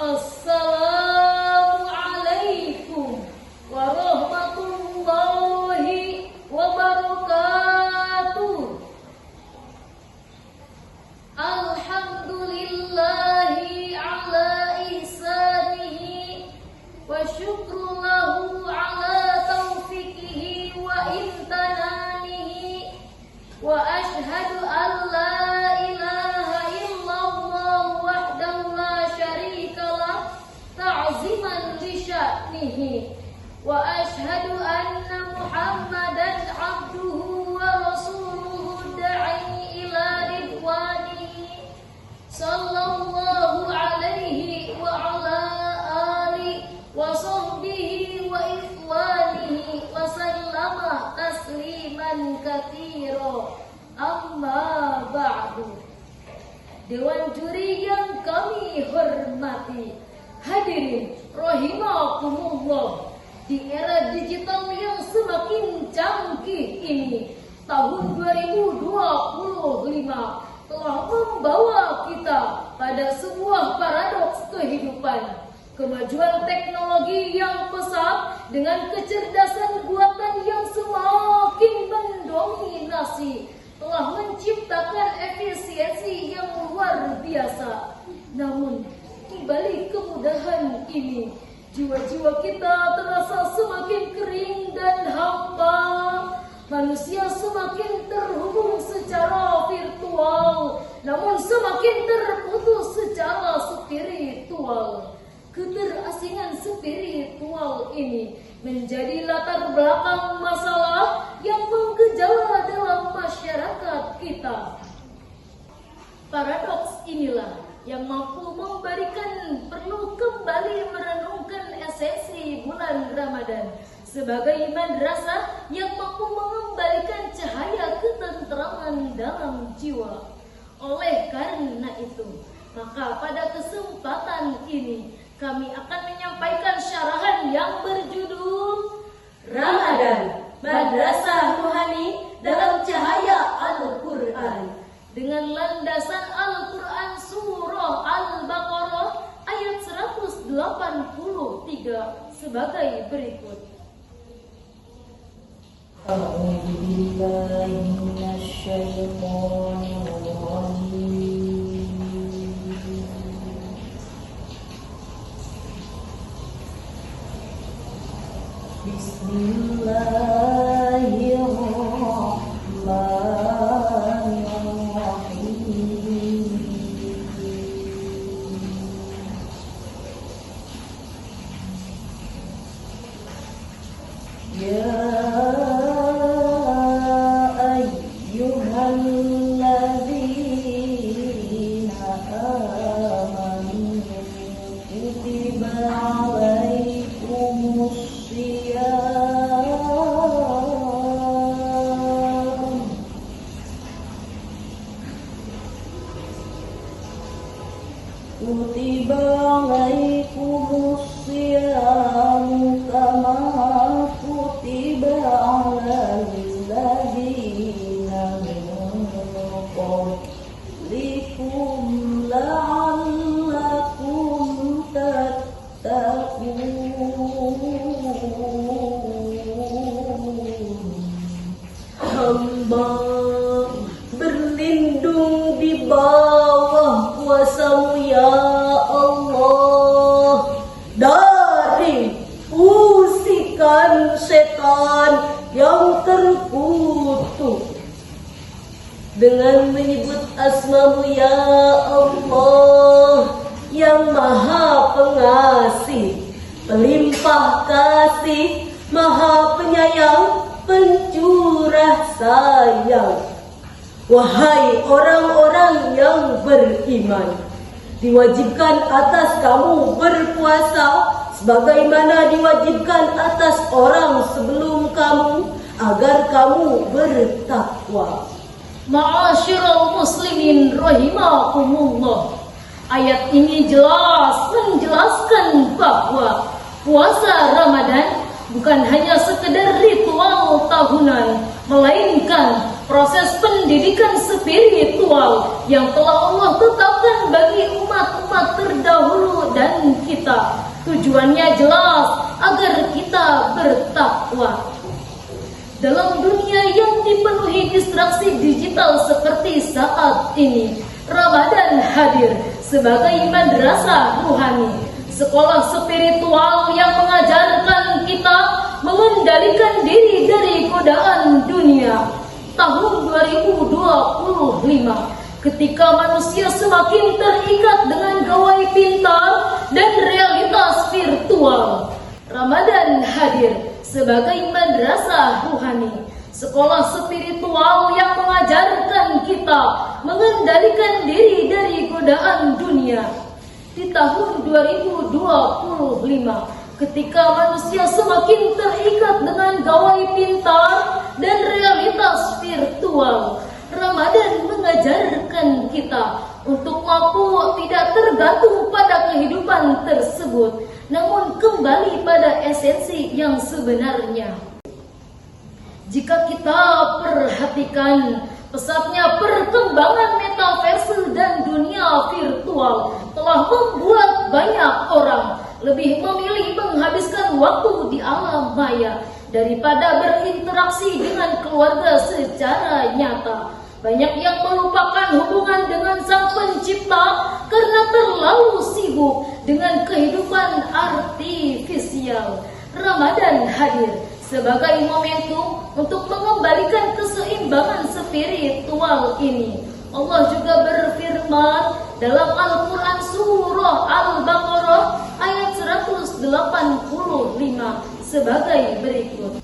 Assalamualaikum warahmatullahi wabarakatuh. Alhamdulillahi ala ihsanihi wa syukru lahu ala taufiqihi wa imtananihi wa ashhadu an la ilaha illallah wahdahu la syarika lah ta'ziman li sya'nihi wa ashhadu anna Muhammadan abduhu wa rasuluhu da'i ila ridwanihi sallallahu alaihi wa ala alihi wa sahbihi wa ikhwanihi wa sallama tasliman katsira. Amma ba'du. Dewan juri yang kami hormati, hadirin rahimakumullah. Di era digital yang semakin canggih ini, tahun 2025 telah membawa kita pada sebuah paradoks kehidupan. Kemajuan teknologi yang pesat dengan kecerdasan buatan yang semakin mendominasi telah menciptakan efisiensi yang luar biasa. Namun, di balik kemudahan ini, jiwa-jiwa kita terasa semakin kering dan hampa. Manusia semakin terhubung secara virtual, namun semakin terputus secara spiritual. Keterasingan spiritual ini menjadi latar belakang masalah yang menggejala dalam masyarakat kita. Paradoks inilah yang mampu memberikan perlu kembali merenungkan esensi bulan Ramadan sebagai madrasah yang mampu mengembalikan cahaya ketentraman dalam jiwa. Oleh karena itu, maka pada kesempatan ini kami akan menyampaikan syarahan yang berjudul Ramadan, Madrasah Rohani dalam Cahaya Al-Quran, dengan landasan Al-Quran Surah Al-Baqarah ayat 183 sebagai berikut. A'udzu billahi minasy syaithanir rajim. Bismillahirrahmanirrahim. Ya ayyuhalladzina amanu kutiba alaikumus kutiba alaikumus siyam kama kutiba alal ladzina min qablikum la'allakum tattaqun. Hamba berlindung di bawah kuasa-Mu ya Allah dari usikan setan yang terkutuk. Dengan menyebut asma-Mu ya Allah yang maha pengasih, pelimpah kasih, maha penyayang, pencurah sayang. Wahai orang-orang yang beriman, diwajibkan atas kamu berpuasa sebagaimana diwajibkan atas orang sebelum kamu agar kamu bertakwa. Ma'asyiral muslimin rahimakumullah. Ayat ini jelas menjelaskan bahwa puasa Ramadan bukan hanya sekedar ritual tahunan, melainkan proses pendidikan spiritual yang telah Allah tetapkan bagi umat-umat terdahulu dan kita. Tujuannya jelas agar kita bertakwa. Dalam dunia yang dipenuhi distraksi digital seperti saat ini, Ramadan hadir sebagai madrasah ruhani, sekolah spiritual yang mengajarkan kita mengendalikan diri dari godaan dunia. Tahun 2025, ketika manusia semakin terikat dengan gawai pintar dan realitas virtual, Ramadan hadir sebagai madrasah ruhani, sekolah spiritual yang mengajarkan kita mengendalikan diri dari godaan dunia. Di tahun 2025, ketika manusia semakin terikat dengan gawai pintar dan realitas virtual, Ramadan mengajarkan kita untuk mampu tidak tergantung pada kehidupan tersebut, namun kembali pada esensi yang sebenarnya. Jika kita perhatikan, pesatnya perkembangan metaverse dan dunia virtual telah membuat banyak orang lebih memilih menghabiskan waktu di alam maya daripada berinteraksi dengan keluarga secara nyata. Banyak yang melupakan hubungan dengan Sang Pencipta karena terlalu sibuk dengan kehidupan artifisial. Ramadan hadir sebagai momentum untuk mengembalikan keseimbangan spiritual ini. Allah juga berfirman dalam Al-Quran surah Al-Baqarah ayat 185 sebagai berikut.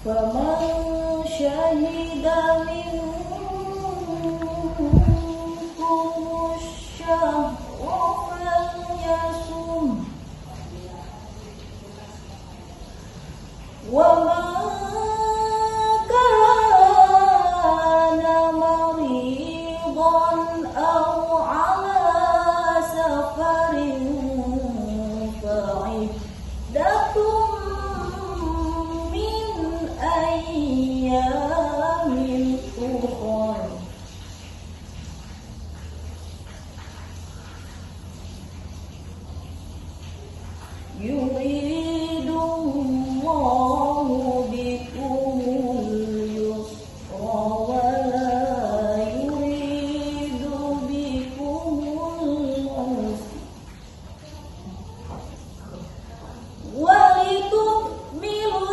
فمن شهد منكم الشهر فليصم ومن كان مريضا أو على سفر فعدة أيام أخر يريد الله بكم اليسر ولا يريد بكم العسر ولتكملوا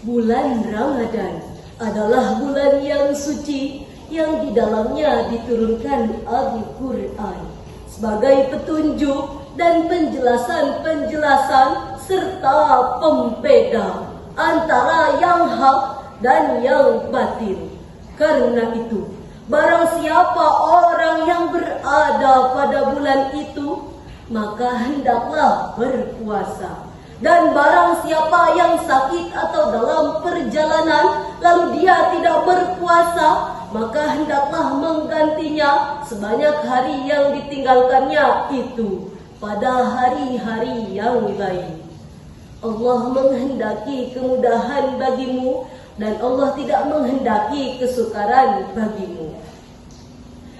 Bulan Ramadan adalah bulan yang suci yang di dalamnya diturunkan Al-Quran sebagai petunjuk dan penjelasan-penjelasan serta pembeda antara yang hak dan yang batil. Karena itu, barang siapa orang yang berada pada bulan itu, maka hendaklah berpuasa. Dan barang siapa yang sakit atau dalam perjalanan lalu dia tidak berpuasa, maka hendaklah menggantinya sebanyak hari yang ditinggalkannya itu pada hari-hari yang lain. Allah menghendaki kemudahan bagimu dan Allah tidak menghendaki kesukaran bagimu.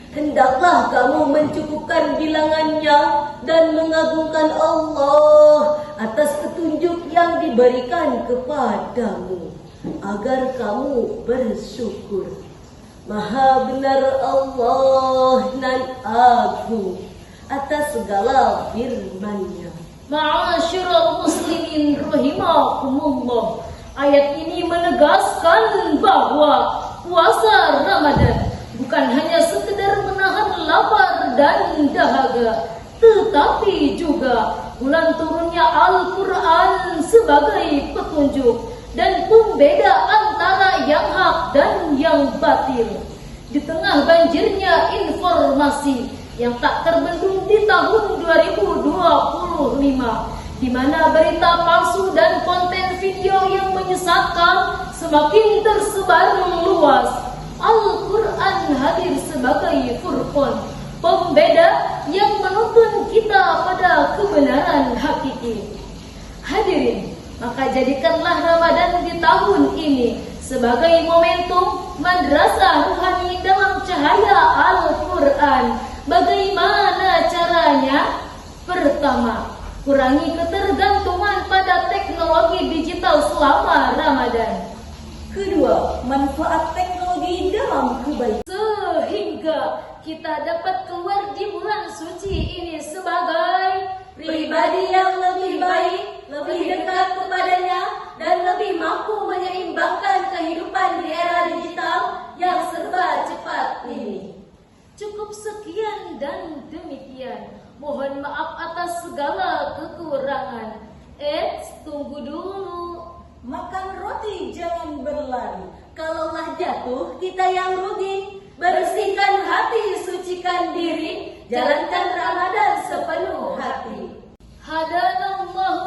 Hendaklah kamu mencukupkan bilangannya dan mengagungkan Allah atas petunjuk yang diberikan kepadamu, agar kamu bersyukur. Maha benar Allah nan agung atas segala firman-Nya. Ma'asyiral muslimin rahimakumullah. Ayat ini menegaskan bahwa puasa Ramadan bukan hanya sekedar menahan lapar dan dahaga, tetapi juga bulan turunnya Al-Quran sebagai petunjuk dan pembeda antara yang hak dan yang batil. Di tengah banjirnya informasi yang tak terbendung di tahun 2025, di mana berita palsu dan konten video yang menyesatkan semakin tersebar luas, Al-Quran hadir sebagai furqan, pembeda yang menuntun kita pada kebenaran hakiki. Hadirin, maka jadikanlah Ramadan di tahun ini sebagai momentum madrasah ruhani dalam cahaya Al-Quran. Bagaimana caranya? Pertama, kurangi ketergantungan pada teknologi digital selama Ramadan. Kedua, manfaat teknologi dalam kebaikan, Sehingga kita dapat keluar di bulan suci ini sebagai pribadi yang lebih baik, lebih dekat kepadanya, dan lebih mampu menyeimbangkan kehidupan di era digital yang serba cepat ini. Cukup sekian dan demikian. Mohon maaf atas segala kekurangan. Tunggu dulu. Makan roti jangan berlari. Kalaulah jatuh, kita yang rugi. Bersihkan hati, sucikan diri. Jalankan Ramadan sepenuh hati. Hadanallahu